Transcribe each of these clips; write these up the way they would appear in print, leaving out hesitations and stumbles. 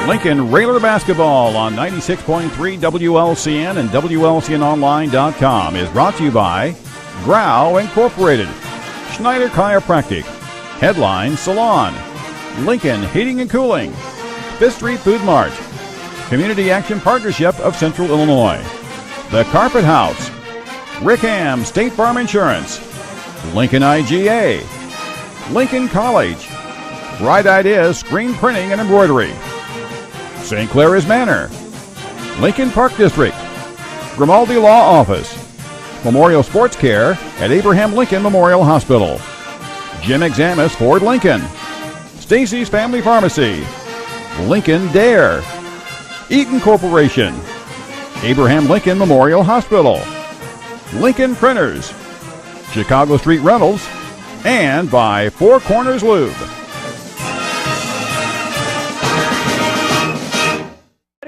Lincoln Railer Basketball on 96.3 WLCN and WLCNonline.com is brought to you by Grau Incorporated, Schneider Chiropractic, Headline Salon, Lincoln Heating and Cooling, Fifth Street Food Mart, Community Action Partnership of Central Illinois, The Carpet House, Rickham State Farm Insurance, Lincoln IGA, Lincoln College, Bright Ideas Screen Printing and Embroidery, St. Clair's Manor, Lincoln Park District, Grimaldi Law Office, Memorial Sports Care at Abraham Lincoln Memorial Hospital, Jim Examus Ford Lincoln, Stacy's Family Pharmacy, Lincoln Dare, Eaton Corporation, Abraham Lincoln Memorial Hospital, Lincoln Printers, Chicago Street Rentals, and by Four Corners Lube.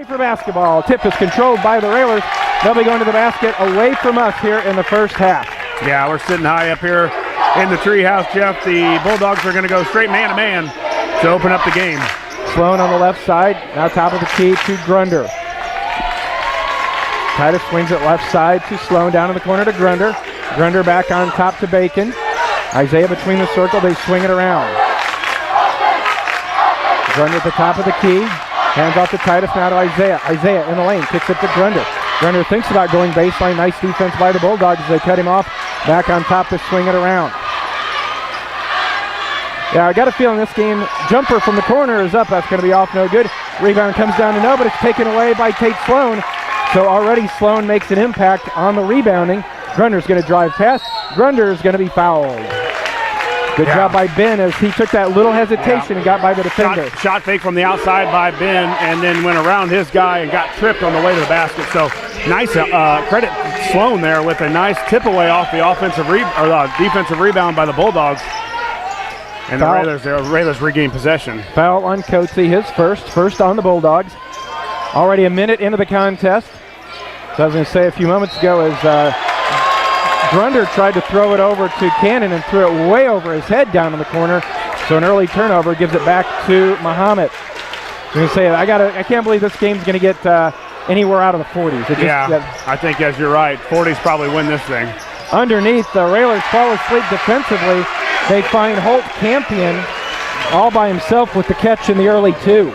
For basketball. Tip is controlled by the Railers. They'll be going to the basket away from us here in the first half. Yeah, we're sitting high up here in the treehouse, Jeff. The Bulldogs are going to go straight man-to-man to open up the game. Sloan on the left side. Now top of the key to Grunder. Titus swings it left side to Sloan. Down in the corner to Grunder. Grunder back on top to Bacon. Isaiah between the circle. They swing it around. Grunder at the top of the key. Hands off to Titus, now to Isaiah. Isaiah in the lane, kicks it to Grunder. Grunder thinks about going baseline. Nice defense by the Bulldogs as they cut him off. Back on top to swing it around. Yeah, I got a feeling this game, jumper from the corner is up. That's going to be off, no good. Rebound comes down to no, but it's taken away by Tate Sloan. So already Sloan makes an impact on the rebounding. Grunder's going to drive past. Grunder's going to be fouled. Good job by Ben as he took that little hesitation and got by the defender. Shot fake from the outside by Ben and then went around his guy and got tripped on the way to the basket. So nice credit Sloan there with a the tip away off the defensive rebound by the Bulldogs. And the Railers regain possession. Foul on Coatsy, his first on the Bulldogs. Already a minute into the contest. So I was going to say a few moments ago as Grunder tried to throw it over to Cannon and threw it way over his head down in the corner. So an early turnover gives it back to Mahomet. I'm going to say, I can't believe this game's going to get anywhere out of the 40s. I think as you're right, 40s probably win this thing. Underneath, the Railers fall asleep defensively. They find Holt Campion all by himself with the catch in the early two.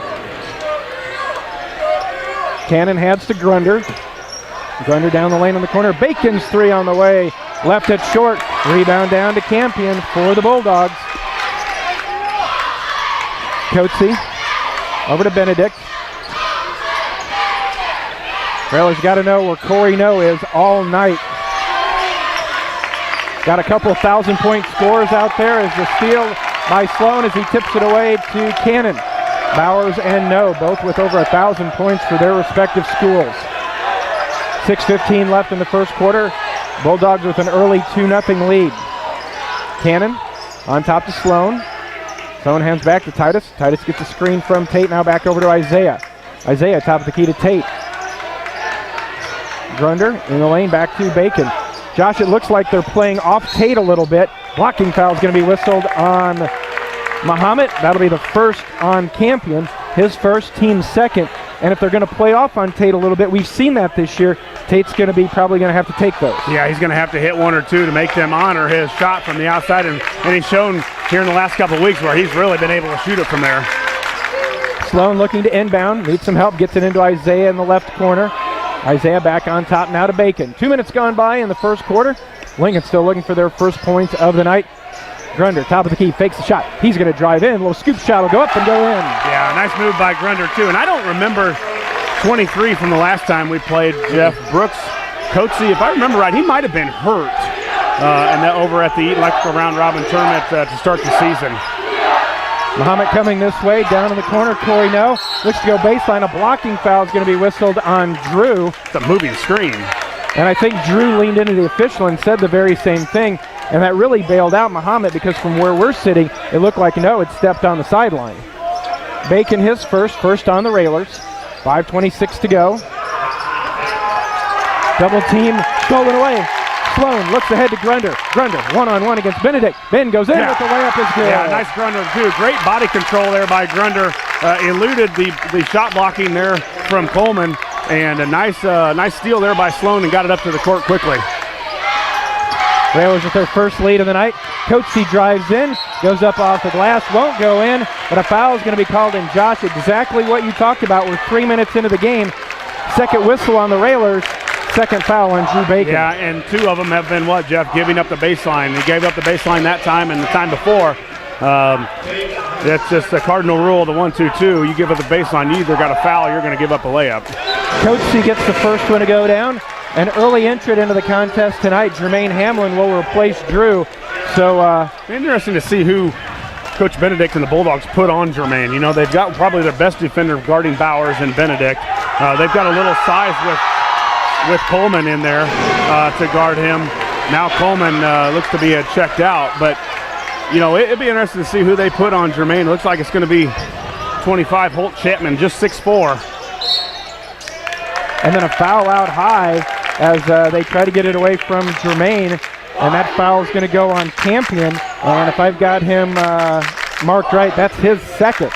Cannon hands to Grunder. Grunder down the lane in the corner. Bacon's three on the way. Left it short. Rebound down to Campion for the Bulldogs. Coatsy over to Benedict. Railers got to know where Corey No is all night. Got a couple 1,000-point scores out there as the steal by Sloan as he tips it away to Cannon. Bowers and No, both with over 1,000 points for their respective schools. 6:15 left in the first quarter. Bulldogs with an early 2-0 lead. Cannon on top to Sloan. Sloan hands back to Titus. Titus gets a screen from Tate, now back over to Isaiah. Isaiah top of the key to Tate. Grunder in the lane, back to Bacon. Josh, it looks like they're playing off Tate a little bit. Blocking foul is going to be whistled on Mahomet. That'll be the first on Campion. His first, team's second. And if they're going to play off on Tate a little bit, we've seen that this year, Tate's going to be probably going to have to take those. Yeah, he's going to have to hit one or two to make them honor his shot from the outside. And he's shown here in the last couple of weeks where he's really been able to shoot it from there. Sloan looking to inbound, needs some help, gets it into Isaiah in the left corner. Isaiah back on top now to Bacon. 2 minutes gone by in the first quarter. Lincoln still looking for their first points of the night. Grunder, top of the key, fakes the shot. He's going to drive in. A little scoop shot will go up and go in. Yeah, nice move by Grunder, too. And I don't remember 23 from the last time we played, Jeff. Brooks Coatsy, if I remember right, he might have been hurt over at the Eaton Electrical Round Robin Tournament to start the season. Mahomet coming this way, down in the corner. Corey No looks to go baseline. A blocking foul is going to be whistled on Drew. It's a moving screen. And I think Drew leaned into the official and said the very same thing. And that really bailed out Mahomet because from where we're sitting, it looked like No had stepped on the sideline. Bacon his first on the Railers. 5:26 to go. Double team stolen away. Sloan looks ahead to Grunder. Grunder one-on-one against Benedict. Ben goes in with the layup is good. Yeah, nice Grunder too. Great body control there by Grunder eluded the shot blocking there from Coleman, and a nice steal there by Sloan and got it up to the court quickly. Railers with their first lead of the night. Coatsy drives in, goes up off the glass, won't go in, but a foul is going to be called in. Josh, exactly what you talked about. We're 3 minutes into the game. Second whistle on the Railers. Second foul on Drew Bacon. Yeah, and two of them have been what, Jeff? Giving up the baseline. He gave up the baseline that time and the time before. That's just the cardinal rule of the 1-2-2. You give up the baseline, you either got a foul or you're going to give up a layup. Coatsy gets the first one to go down. An early entrant into the contest tonight, Jermaine Hamlin, will replace Drew. So interesting to see who Coach Benedict and the Bulldogs put on Jermaine. You know, they've got probably their best defender guarding Bowers and Benedict. They've got a little size with Coleman in there to guard him. Now Coleman looks to be checked out, but you know, it'd be interesting to see who they put on Jermaine. It looks like it's going to be 25 Holt Chapman, just 6'4". And then a foul out high as they try to get it away from Jermaine, and that foul is going to go on Campion. And if I've got him marked right, that's his second.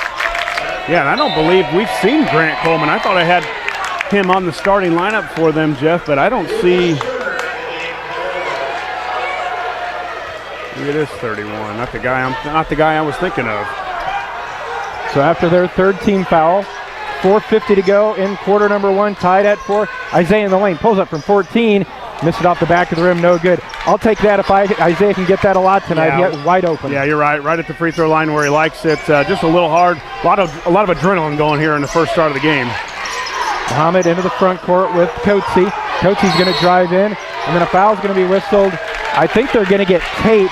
Yeah, and I don't believe we've seen Grant Coleman. I thought I had him on the starting lineup for them, Jeff, but I don't see. It is 31, not the guy I was thinking of. So after their third team foul, 4:50 to go in quarter number one, tied at 4. Isaiah in the lane, pulls up from 14, missed it off the back of the rim, no good. I'll take that if Isaiah can get that a lot tonight. Yeah. He's wide open. Yeah, you're right. Right at the free throw line where he likes it. Just a little hard. A lot of adrenaline going here in the first start of the game. Mahomet into the front court with Coatsy. Coatsy's going to drive in, and then a foul's going to be whistled. I think they're going to get Tate.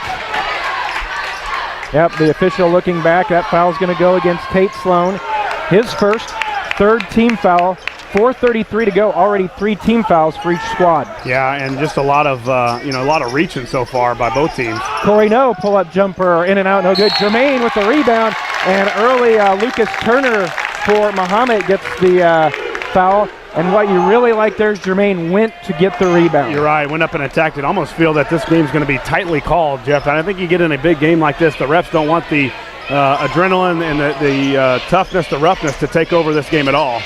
Yep, the official looking back. That foul's going to go against Tate Sloan. His first, third team foul. 4:33 to go. Already 3 team fouls for each squad. Yeah, and just a lot of reaching so far by both teams. Corey No, pull-up jumper, in and out, no good. Jermaine with the rebound, and early Lucas Turner for Mahomet gets the foul. And what you really like there is Jermaine went to get the rebound. You're right, went up and attacked it. Almost feel that this game's going to be tightly called, Jeff. And I think you get in a big game like this, the refs don't want the adrenaline and the toughness, the roughness to take over this game at all.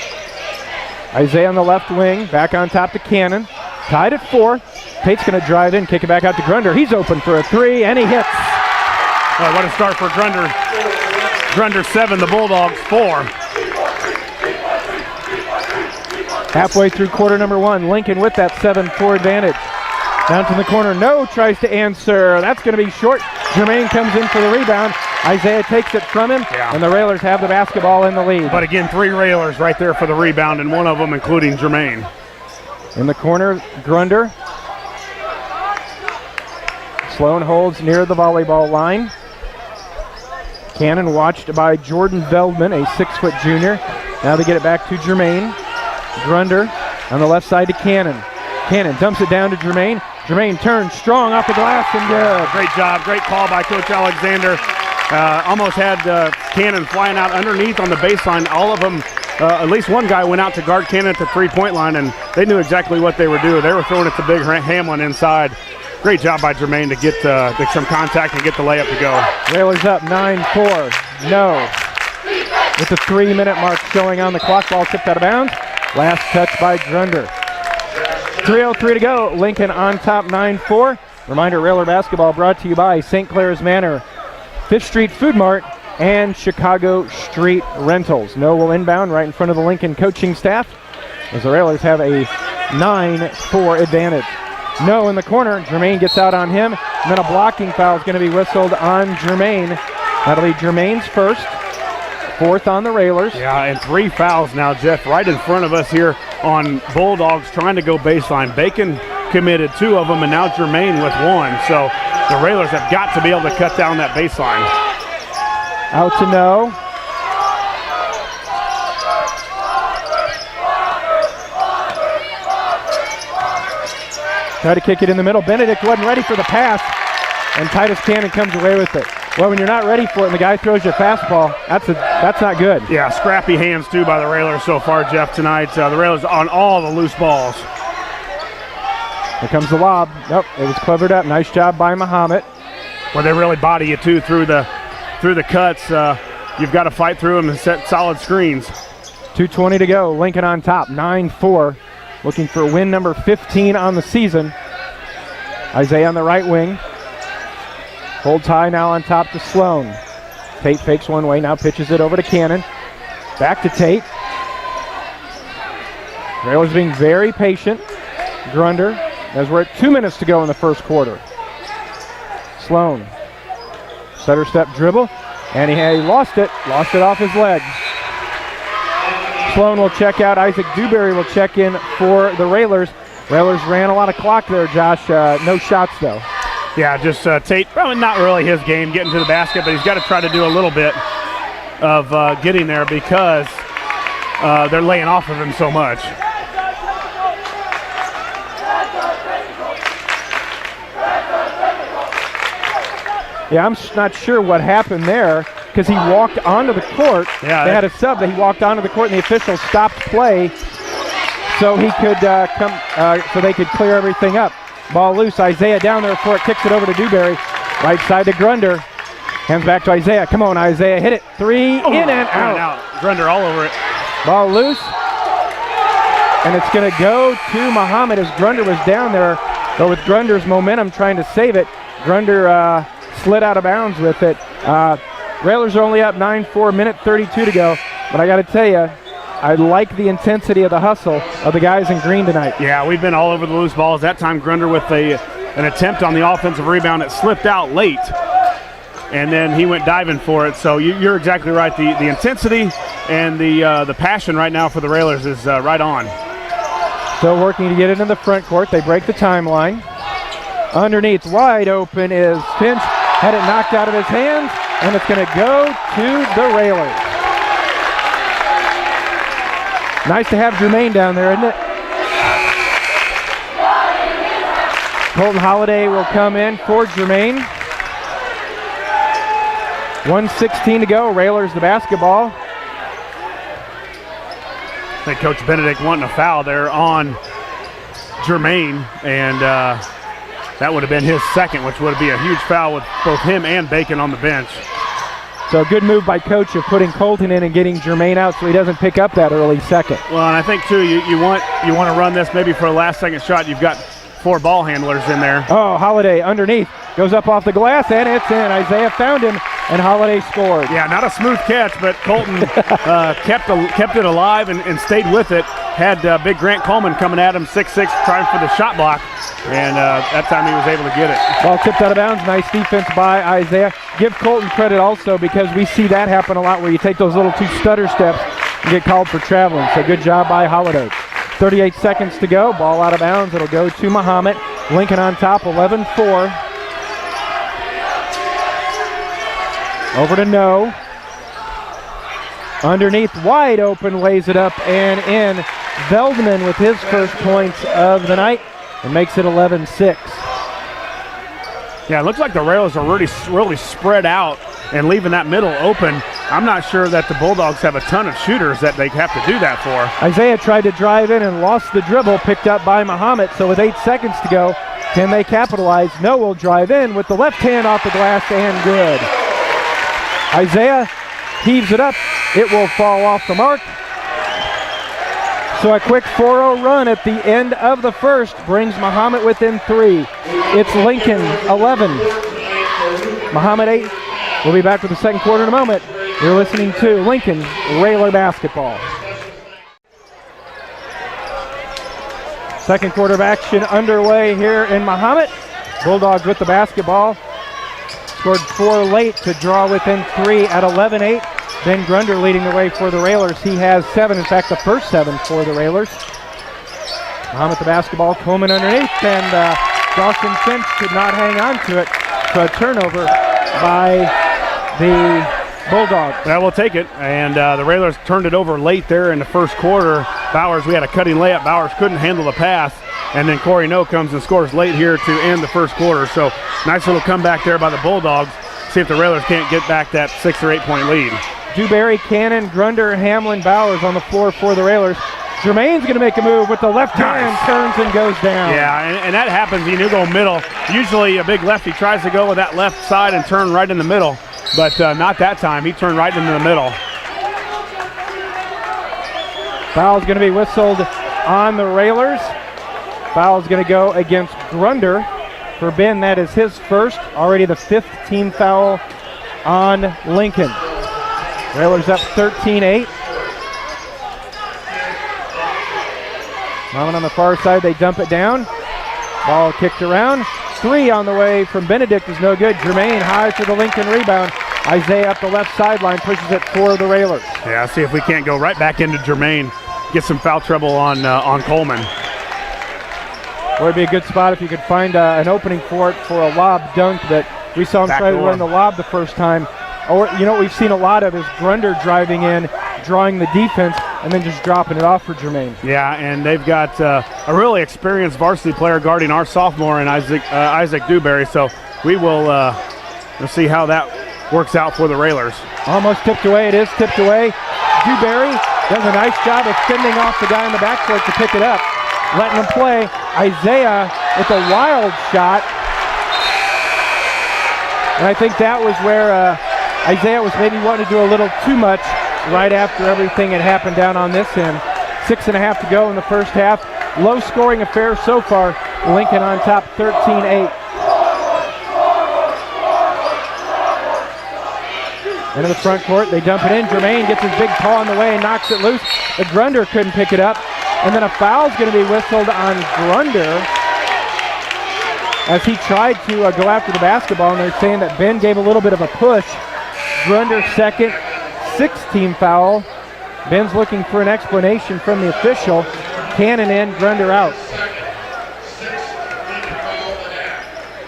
Isaiah on the left wing, back on top to Cannon. Tied at 4. Tate's going to drive in, kick it back out to Grunder. He's open for a 3, and he hits. Oh, what a start for Grunder. Grunder 7, the Bulldogs 4. Halfway through quarter number one, Lincoln with that 7-4 advantage. Down to the corner, No tries to answer. That's going to be short. Jermaine comes in for the rebound. Isaiah takes it from him, and the Railers have the basketball in the lead. But again, 3 Railers right there for the rebound, and one of them including Jermaine. In the corner, Grunder. Sloan holds near the volleyball line. Cannon watched by Jordan Veldman, a 6-foot junior. Now they get it back to Jermaine. Grunder on the left side to Cannon. Cannon dumps it down to Jermaine. Jermaine turns strong off the glass and good. Great job, great call by Coach Alexander. Almost had Cannon flying out underneath on the baseline. All of them, at least one guy went out to guard Cannon at the 3-point line, and they knew exactly what they were doing. They were throwing it to big Hamlin inside. Great job by Jermaine to get some contact and get the layup to go. Railers up 9-4. No. With the 3-minute mark showing on the clock, ball tipped out of bounds. Last touch by Grunder. 3:03 to go. Lincoln on top 9-4. Reminder, Railer basketball brought to you by St. Clair's Manor, 5th Street Food Mart, and Chicago Street Rentals. No will inbound right in front of the Lincoln coaching staff as the Railers have a 9-4 advantage. No in the corner. Jermaine gets out on him, and then a blocking foul is going to be whistled on Jermaine. That'll be Jermaine's first. 4th on the Railers. Yeah, and 3 fouls now, Jeff, right in front of us here on Bulldogs trying to go baseline. Bacon committed 2 of them, and now Jermaine with 1. So the Railers have got to be able to cut down that baseline. Out to No. Try to kick it in the middle. Benedict wasn't ready for the pass, and Titus Cannon comes away with it. Well, when you're not ready for it and the guy throws you a fastball, that's not good. Yeah, scrappy hands, too, by the Railers so far, Jeff, tonight. The Railers on all the loose balls. Here comes the lob. Nope, it was covered up. Nice job by Mahomet. Well, they really body you, too, through the cuts. you've got to fight through them and set solid screens. 2:20 to go. Lincoln on top, 9-4. Looking for win number 15 on the season. Isaiah on the right wing. Holds high now on top to Sloan. Tate fakes one way, now pitches it over to Cannon. Back to Tate. Railers being very patient. Grunder, as we're at 2 minutes to go in the first quarter. Sloan. Stutter step dribble, and he lost it off his legs. Sloan will check out. Isaac Dewberry will check in for the Railers. Railers ran a lot of clock there, Josh. No shots, though. Yeah, just Tate, probably not really his game getting to the basket, but he's got to try to do a little bit of getting there because they're laying off of him so much. Yeah, I'm not sure what happened there because he walked onto the court. Yeah, they had a sub that he walked onto the court, and the officials stopped play so he could so they could clear everything up. Ball loose. Isaiah down there for it. Kicks it over to Dewberry. Right side to Grunder. Hands back to Isaiah. Come on, Isaiah. Hit it. Three. In and out. Grunder all over it. Ball loose. And it's going to go to Mahomet as Grunder was down there. But with Grunder's momentum trying to save it, Grunder slid out of bounds with it. Railers are only up 9-4, minute 32 to go. But I got to tell you, I like the intensity of the hustle of the guys in green tonight. Yeah, we've been all over the loose balls. That time Grunder with an attempt on the offensive rebound that slipped out late. And then he went diving for it. So you're exactly right. The intensity and the passion right now for the Railers is right on. Still working to get it in the front court. They break the timeline. Underneath, wide open is Finch. Had it knocked out of his hands, and it's going to go to the Railers. Nice to have Jermaine down there, isn't it? Colton Holiday will come in for Jermaine. 1:16 to go. Railers the basketball. I think Coach Benedict wanting a foul there on Jermaine, and that would have been his second, which would be a huge foul with both him and Bacon on the bench. So a good move by Coach of putting Colton in and getting Jermaine out so he doesn't pick up that early second. Well, and I think, too, you want to run this maybe for a last-second shot. You've got 4 ball handlers in there. Oh, Holiday underneath. Goes up off the glass, and it's in. Isaiah found him, and Holiday scored. Yeah, not a smooth catch, but Colton kept it alive and stayed with it. Had Big Grant Coleman coming at him, 6'6", trying for the shot block, and that time he was able to get it. Ball tipped out of bounds. Nice defense by Isaiah. Give Colton credit also because we see that happen a lot where you take those little 2 stutter steps and get called for traveling. So good job by Holiday. 38 seconds to go. Ball out of bounds. It'll go to Mahomet. Lincoln on top, 11-4. Over to No. Underneath, wide open, lays it up and in. Veldman with his first points of the night and makes it 11-6. Yeah, it looks like the Railers are really spread out and leaving that middle open. I'm not sure that the Bulldogs have a ton of shooters that they have to do that for. Isaiah tried to drive in and lost the dribble, picked up by Mahomet. So with 8 seconds to go, can they capitalize? No will drive in with the left hand off the glass and good. Isaiah heaves it up. It will fall off the mark. So a quick 4-0 run at the end of the first brings Mahomet within 3. It's Lincoln 11. Mahomet 8. We'll be back with the second quarter in a moment. You're listening to Lincoln Railer Basketball. Second quarter of action underway here in Mahomet. Bulldogs with the basketball. Scored 4 late to draw within 3 at 11-8. Ben Grunder leading the way for the Railers. He has 7, in fact, the first 7 for the Railers. Mahomet the basketball, Coleman underneath, and Dawson Finch could not hang on to it. So a turnover by the Bulldogs. Well, we'll take it, and the Railers turned it over late there in the first quarter. Bowers, we had a cutting layup. Bowers couldn't handle the pass, and then Corey No comes and scores late here to end the first quarter. So nice little comeback there by the Bulldogs. See if the Railers can't get back that 6 or 8 point lead. Dewberry, Cannon, Grunder, Hamlin, Bowers on the floor for the Railers. Jermaine's going to make a move with the left hand, turns and goes down. Yeah, and that happens. You go middle. Usually a big lefty tries to go with that left side and turn right in the middle. but not that time. He turned right into the middle. Foul's going to be whistled on the Railers. Foul's going to go against Grunder. For Ben, that is his first, already the 5th team foul on Lincoln. Railers up 13-8. Moment on the far side, they dump it down. Ball kicked around. 3 on the way from Benedict is no good. Jermaine high for the Lincoln rebound. Isaiah up the left sideline pushes it for the Railers. Yeah, see if we can't go right back into Jermaine. Get some foul trouble on Coleman. Boy, it'd be a good spot if you could find an opening for it for a lob dunk that we saw him try to run the lob the first time. Or, you know what we've seen a lot of is Grunder driving in, drawing the defense, and then just dropping it off for Jermaine. Yeah, and they've got a really experienced varsity player guarding our sophomore and Isaac Dewberry, so we'll see how that works out for the Railers. Almost tipped away. It is tipped away. Dewberry does a nice job of fending off the guy in the backcourt to pick it up, letting him play. Isaiah with a wild shot. And I think that was where Isaiah was maybe wanting to do a little too much right after everything had happened down on this end. 6.5 to go in the first half. Low scoring affair so far. Lincoln on top 13-8. Into the front court, they dump it in. Jermaine gets his big paw on the way and knocks it loose. The Grunder couldn't pick it up. And then a foul's going to be whistled on Grunder as he tried to go after the basketball, and they're saying that Ben gave a little bit of a push. Grunder second, 6th team foul. Ben's looking for an explanation from the official. Cannon in, Grunder out.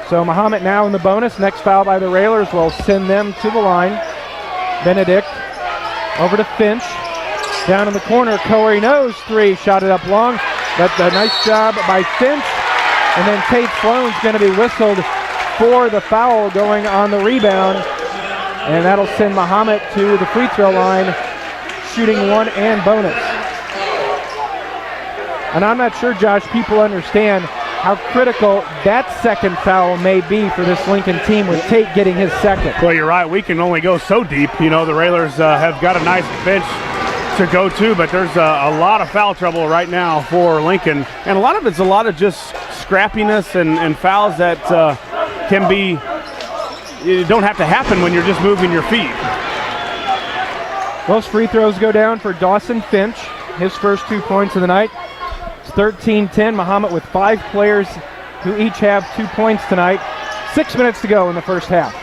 So Mahomet now in the bonus. Next foul by the Railers will send them to the line. Benedict over to Finch. Down in the corner, Corey knows 3. Shot it up long. But a nice job by Finch. And then Tate Sloan's going to be whistled for the foul going on the rebound. And that'll send Mahomet to the free throw line, shooting 1 and bonus. And I'm not sure, Josh, people understand how critical that second foul may be for this Lincoln team with Tate getting his second. Well, you're right. We can only go so deep. You know, the Railers have got a nice bench to go to, but there's a lot of foul trouble right now for Lincoln. And a lot of it's a lot of just scrappiness and fouls that can be, you don't have to happen when you're just moving your feet. Most free throws go down for Dawson Finch, his first 2 points of the night. It's 13-10. Mahomet with 5 players who each have 2 points tonight. 6 minutes to go in the first half.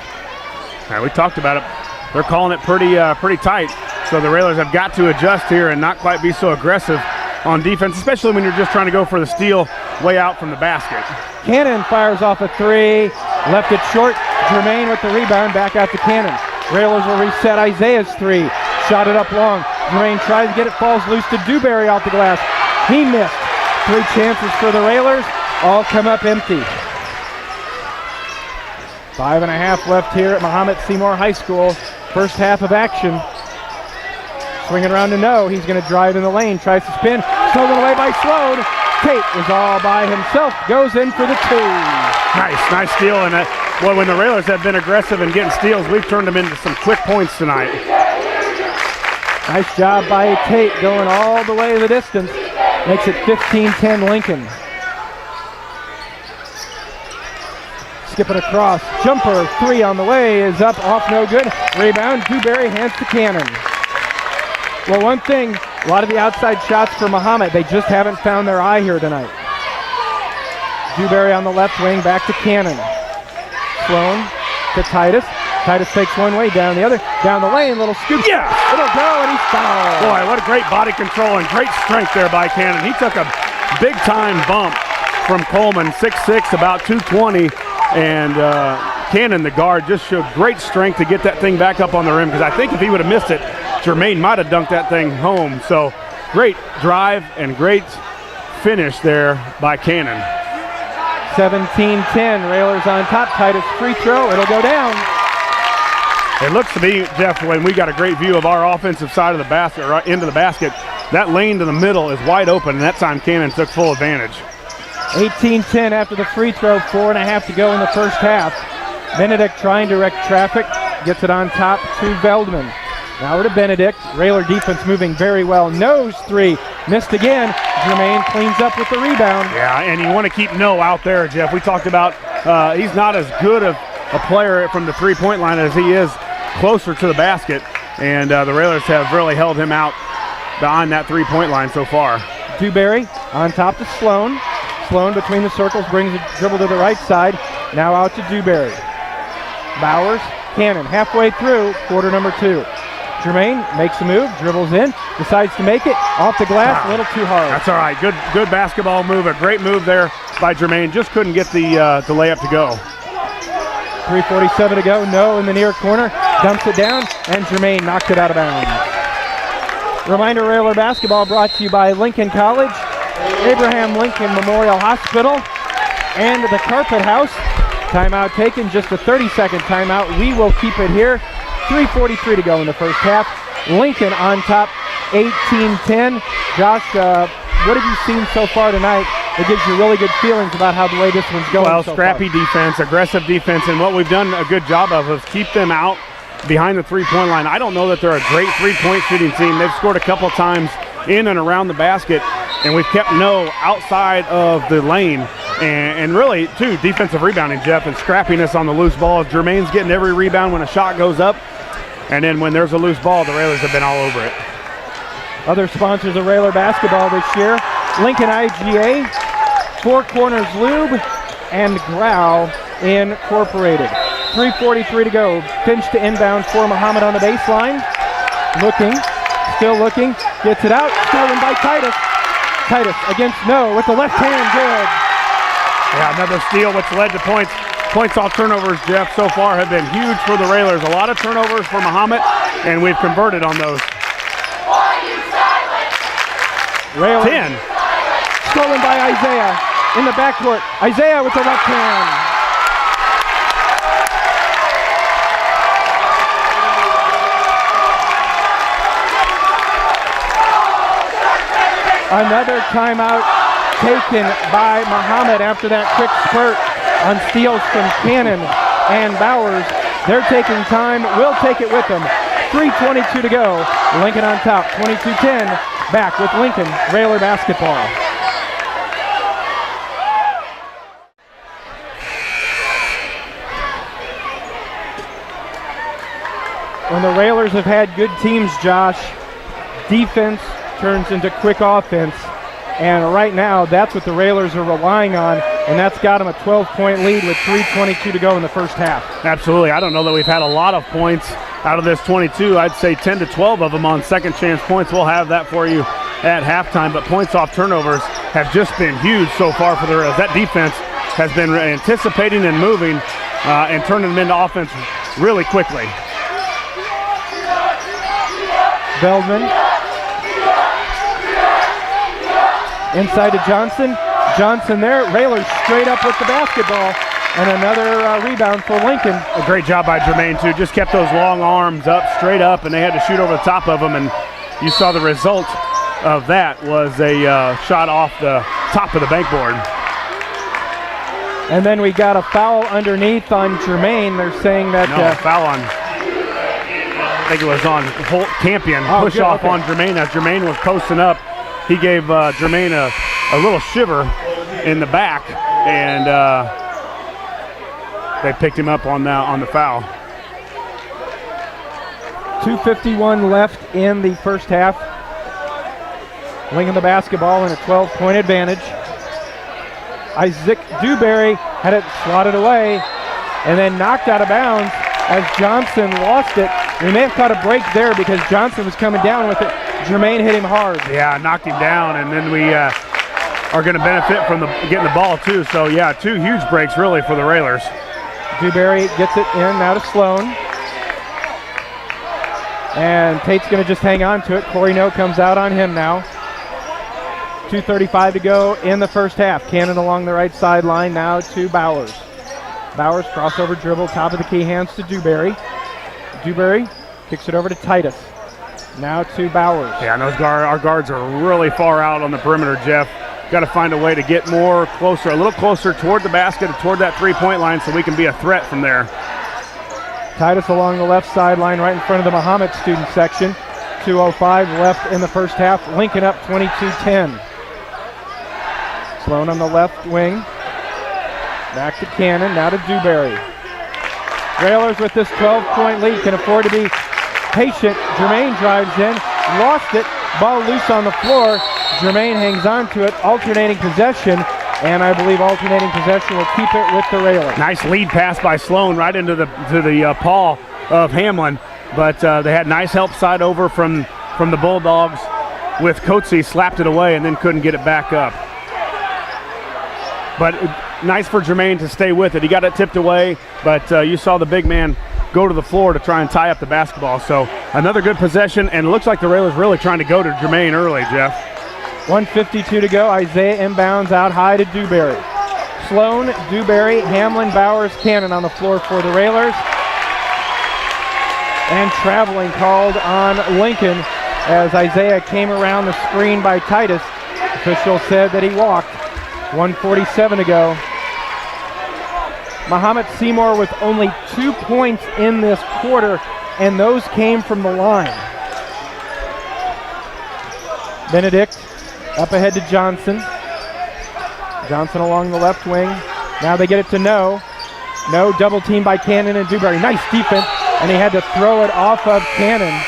All right, we talked about it. They're calling it pretty tight. So the Railers have got to adjust here and not quite be so aggressive on defense, especially when you're just trying to go for the steal way out from the basket. Cannon fires off a 3, left it short. Jermaine with the rebound, back out to Cannon. Railers will reset Isaiah's 3. Shot it up long. Jermaine tries to get it, falls loose to Dewberry off the glass. He missed. 3 chances for the Railers, all come up empty. 5.5 left here at Mahomet-Seymour High School. First half of action. Swinging around to No. He's going to drive in the lane, tries to spin. Stolen away by Sloan. Tate was all by himself, goes in for the 2. Nice steal. And well, when the Railers have been aggressive and getting steals, we've turned them into some quick points tonight. Nice job by Tate going all the way the distance. Makes it 15-10 Lincoln. Skipping across. Jumper 3 on the way is up, off, no good. Rebound, Dewberry hands to Cannon. Well, one thing, a lot of the outside shots for Mahomet, they just haven't found their eye here tonight. Dewberry on the left wing, back to Cannon. Sloan to Titus. Titus takes one way, down the other. Down the lane, little scoop. Yeah! It'll go, and he's fouled. Boy, what a great body control and great strength there by Cannon. He took a big-time bump from Coleman, 6'6", about 220. And Cannon, the guard, just showed great strength to get that thing back up on the rim, because I think if he would have missed it, Jermaine might have dunked that thing home. So great drive and great finish there by Cannon. 17-10, Railers on top. Titus free throw, it'll go down. It looks to me, Jeff, when we got a great view of our offensive side of the basket, right into the basket, that lane to the middle is wide open, and that time Cannon took full advantage. 18-10 after the free throw, 4.5 to go in the first half. Benedict trying to direct traffic. gets it on top to Veldman. Now over to Benedict. Railer defense moving very well. Nose three. Missed again. Germain cleans up with the rebound. Yeah, and you want to keep No out there, Jeff. We talked about he's not as good of a player from the three-point line as he is closer to the basket. And the Railers have really held him out behind that three-point line so far. Dewberry on top to Sloan. Sloan between the circles brings a dribble to the right side. Now out to Dewberry. Bowers, Cannon halfway through quarter number 2. Germain makes a move, dribbles in, decides to make it off the glass, a little too hard. That's all right. Good basketball move. A great move there by Germain. Just couldn't get the layup to go. 3:47 to go. No in the near corner. Dumps it down, and Germain knocked it out of bounds. Reminder, Railer basketball brought to you by Lincoln College, Abraham Lincoln Memorial Hospital, and the Carpet House. Timeout taken, just a 30-second timeout. We will keep it here. 3:43 to go in the first half. Lincoln on top, 18-10. Josh, what have you seen so far tonight that gives you really good feelings about how the way this one's going? Well, so scrappy far? Defense, aggressive defense, and what we've done a good job of is keep them out behind the three-point line. I don't know that they're a great three-point shooting team. They've scored a couple times in and around the basket, and we've kept No outside of the lane. And really, too, defensive rebounding, Jeff, and scrappiness on the loose balls. Germain's getting every rebound when a shot goes up, and then when there's a loose ball, the Railers have been all over it. Other sponsors of Railer basketball this year: Lincoln IGA, Four Corners Lube, and Grau Incorporated. 3:43 to go. Finch to inbound for Mahomet on the baseline. Looking, still looking, gets it out, stolen by Titus. Titus against No with the left hand, good. Yeah, another steal, which led to points. Points off turnovers, Jeff, so far have been huge for the Railers. A lot of turnovers for Mahomet, and we've converted on those. Railers 10. stolen by Isaiah in the backcourt. Isaiah with the left hand. Another timeout taken by Mahomet after that quick spurt on steals from Cannon and Bowers. They're taking time. We'll take it with them. 3:22 to go. Lincoln on top, 22-10. Back with Lincoln Railer basketball. When the Railers have had good teams, Josh, defense turns into quick offense, and right now that's what the Railers are relying on, and that's got them a 12-point lead with 3:22 to go in the first half. Absolutely. I don't know that we've had a lot of points out of this 22. I'd say 10 to 12 of them on second chance points. We'll have that for you at halftime, but points off turnovers have just been huge so far for the Railers. That defense has been anticipating and moving and turning them into offense really quickly. Veldman inside to Johnson. Johnson there. Railers straight up with the basketball. And another rebound for Lincoln. A great job by Germain, too. Just kept those long arms up, straight up, and they had to shoot over the top of them. And you saw the result of that was a shot off the top of the bankboard. And then we got a foul underneath on Germain. They're saying that... No, foul on... I think it was on Holt Campion. Push good, off okay. on Germain as Germain was posting up. He gave Germain a little shiver in the back, and they picked him up on the foul. 2:51 left in the first half. Lincoln the basketball in a 12-point advantage. Isaac Dewberry had it slotted away and then knocked out of bounds as Johnson lost it. We may have caught a break there because Johnson was coming down with it. Germain hit him hard. Yeah, knocked him down, and then we are going to benefit from getting the ball too. So yeah, two huge breaks really for the Railers. Dewberry gets it in now to Sloan. And Tate's going to just hang on to it. Corey No comes out on him now. 2:35 to go in the first half. Cannon along the right sideline now to Bowers. Bowers crossover dribble, top of the key, hands to Dewberry. Dewberry kicks it over to Titus. Now to Bowers. Yeah, and our guards are really far out on the perimeter, Jeff. Got to find a way to get more closer, a little closer toward the basket, toward that three-point line so we can be a threat from there. Titus along the left sideline right in front of the Mahomet student section. 2:05 left in the first half. Lincoln up 22-10. Sloan on the left wing. Back to Cannon, now to Dewberry. Railers with this 12-point lead can afford to be patient. Germain drives in, lost it, ball loose on the floor. Germain hangs on to it, alternating possession, and I believe alternating possession will keep it with the Railers. Nice lead pass by Sloan right into the paw of Hamlin, but they had nice help side over from the Bulldogs with Coetzee, slapped it away and then couldn't get it back up. But nice for Jermaine to stay with it. He got it tipped away, but you saw the big man go to the floor to try and tie up the basketball. So another good possession, and it looks like the Railers really trying to go to Jermaine early, Jeff. 1:52 to go. Isaiah inbounds out high to Dewberry. Sloan, Dewberry, Hamlin, Bowers, Cannon on the floor for the Railers. And traveling called on Lincoln as Isaiah came around the screen by Titus. Official said that he walked. 1:47 to go. Mahomet-Seymour with only 2 points in this quarter, and those came from the line. Benedict up ahead to Johnson. Johnson along the left wing. Now they get it to No. No, double team by Cannon and Dewberry. Nice defense, and he had to throw it off of Cannon.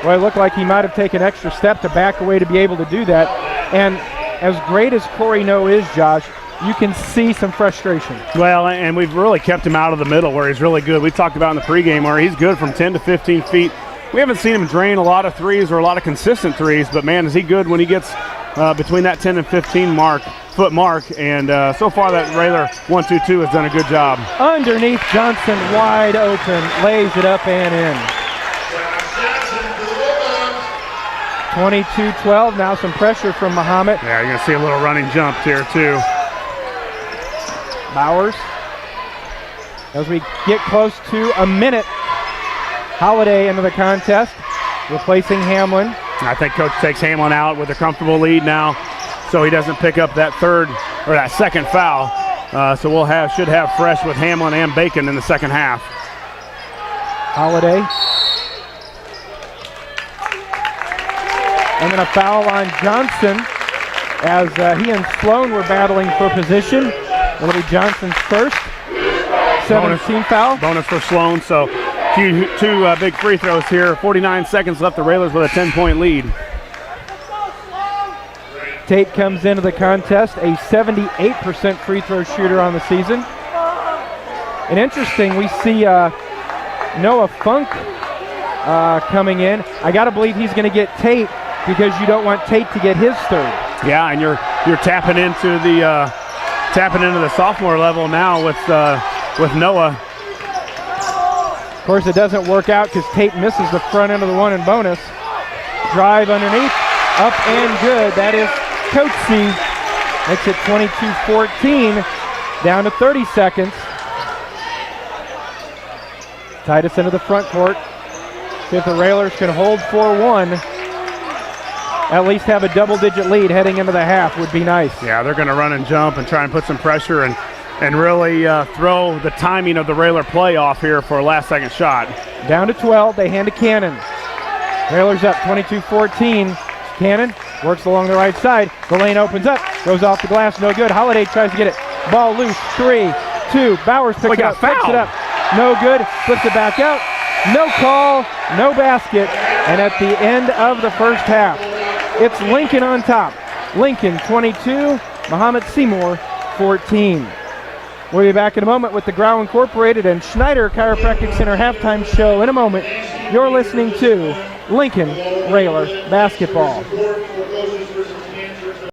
Well, it looked like he might have taken an extra step to back away to be able to do that. And as great as Corey No is, Josh, you can see some frustration. Well, and we've really kept him out of the middle where he's really good. We talked about in the pregame where he's good from 10 to 15 feet. We haven't seen him drain a lot of threes or a lot of consistent threes, but man, is he good when he gets between that 10 and 15 foot mark. And so far that Railer 1-2-2 has done a good job. Underneath Johnson, wide open, lays it up and in. 22-12, now some pressure from Mahomet. Yeah, you're going to see a little running jump here too. Bowers, as we get close to a minute, Holiday into the contest, replacing Hamlin. I think Coach takes Hamlin out with a comfortable lead now, so he doesn't pick up that second foul. So should have fresh with Hamlin and Bacon in the second half. Holiday. And then a foul on Johnson as he and Sloan were battling for position. It'll be Johnson's first 17 foul. Bonus for Sloan, so two big free throws here. 49 seconds left, the Railers with a 10-point lead. Tate comes into the contest, a 78% free throw shooter on the season. And interesting, we see Noah Funk coming in. I got to believe he's going to get Tate because you don't want Tate to get his third. Yeah, and you're tapping into the sophomore level now with Noah. Of course, it doesn't work out because Tate misses the front end of the one and bonus. Drive underneath, up and good. That is Coetzee. Makes it 22-14, down to 30 seconds. Titus into the front court. See if the Railers can hold 4-1. At least have a double-digit lead heading into the half would be nice. Yeah, they're going to run and jump and try and put some pressure and really throw the timing of the Railer play off here for a last-second shot. Down to 12, they hand to Cannon. Railers up 22-14. Cannon works along the right side. The lane opens up, goes off the glass, no good. Holiday tries to get it. Ball loose, 3-2. Bowers picks it up, picks it up. No good, flips it back out. No call, no basket. And at the end of the first half, it's Lincoln on top. Lincoln 22, Mahomet-Seymour 14. We'll be back in a moment with the Grau Incorporated and Schneider Chiropractic Center halftime show in a moment. You're listening to Lincoln Railer Basketball.